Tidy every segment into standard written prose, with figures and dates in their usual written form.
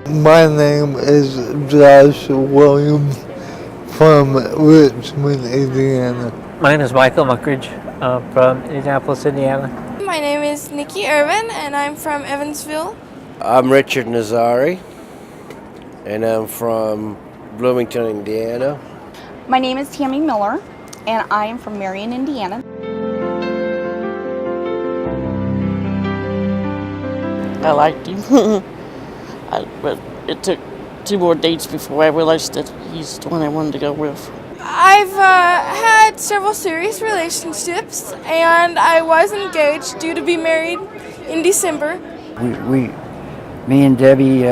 My name is Josh Williams from Richmond, Indiana. My name is Michael Muckridge from Indianapolis, Indiana. My name is Nikki Irvin, and I'm from Evansville. I'm Richard Nazari, and I'm from Bloomington, Indiana. My name is Tammy Miller, and I am from Marion, Indiana. I liked him, but it took 2 more dates before I realized that he's the one I wanted to go with. I've had several serious relationships, and I was engaged, due to be married in December. Me and Debbie,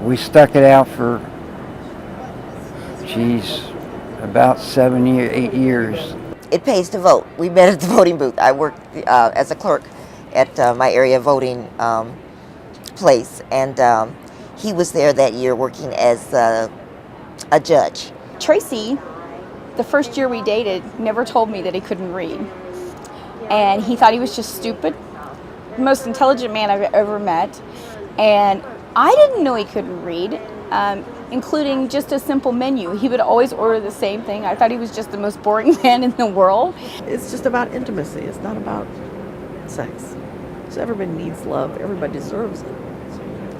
we stuck it out for, about 8 years. It pays to vote. We met at the voting booth. I worked as a clerk at my area voting place, and he was there that year working as a judge. Tracy, the first year we dated, never told me that he couldn't read. And he thought he was just stupid. The most intelligent man I've ever met. And I didn't know he couldn't read, including just a simple menu. He would always order the same thing. I thought he was just the most boring man in the world. It's just about intimacy. It's not about sex. So everybody needs love. Everybody deserves it.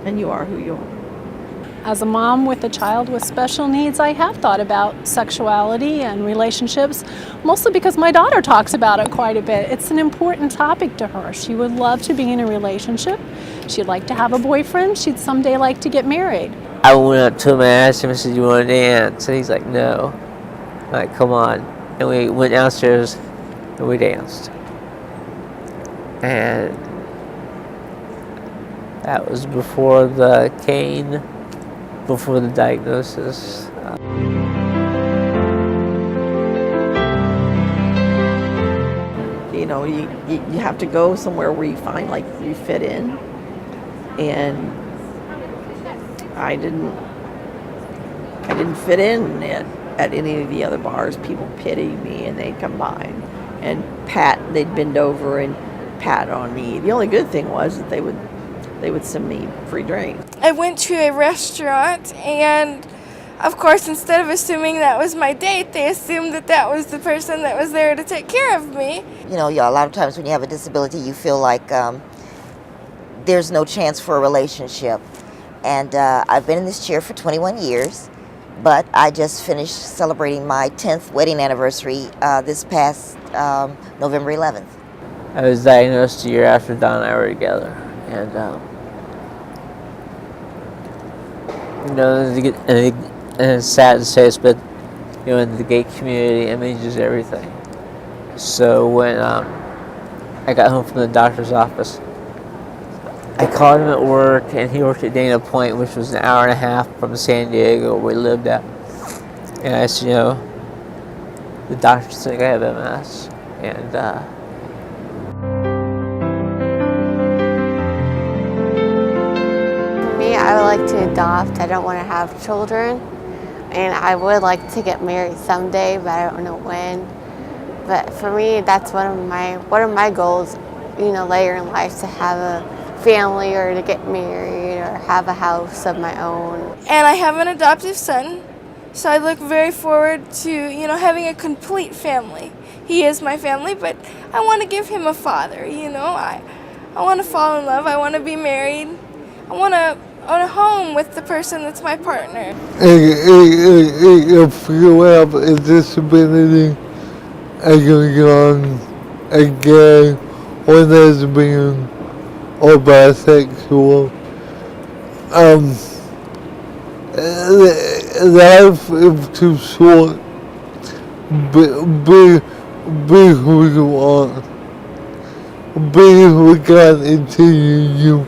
And you are who you are. As a mom with a child with special needs, I have thought about sexuality and relationships, mostly because my daughter talks about it quite a bit. It's an important topic to her. She would love to be in a relationship. She'd like to have a boyfriend. She'd someday like to get married. I went up to him and asked him, I said, "You want to dance?" And he's like, "No." I'm like, "Come on." And we went downstairs and we danced. And that was before the cane, before the diagnosis. You know, you have to go somewhere where you find like you fit in. And I didn't fit in at any of the other bars. People pitied me, and they'd come by and they'd bend over and pat on me. The only good thing was that they would send me free drinks. I went to a restaurant, and of course, instead of assuming that was my date, they assumed that that was the person that was there to take care of me. You know, a lot of times when you have a disability, you feel like there's no chance for a relationship. And I've been in this chair for 21 years, but I just finished celebrating my 10th wedding anniversary this past November 11th. I was diagnosed a year after Don and I were together. And, and it's sad to say this, but, in the gay community, image is everything. So when I got home from the doctor's office, I called him at work, and he worked at Dana Point, which was an hour and a half from San Diego, where we lived at. And I said, the doctors think I have MS. And for me, I would like to adopt. I don't want to have children. And I would like to get married someday, but I don't know when. But for me, that's one of my goals, later in life, to have a family or to get married or have a house of my own. And I have an adoptive son, so I look very forward to, having a complete family. He is my family, but I want to give him a father, I want to fall in love, I want to be married, I want to own a home with the person that's my partner. If you have a disability, a young, a gay, or lesbian, or bisexual, life is too short. Be who you are. Be who God intended you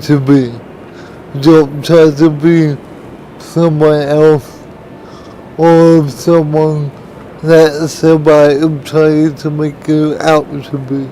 to be. Don't try to be someone else or someone that somebody is trying to make you out to be.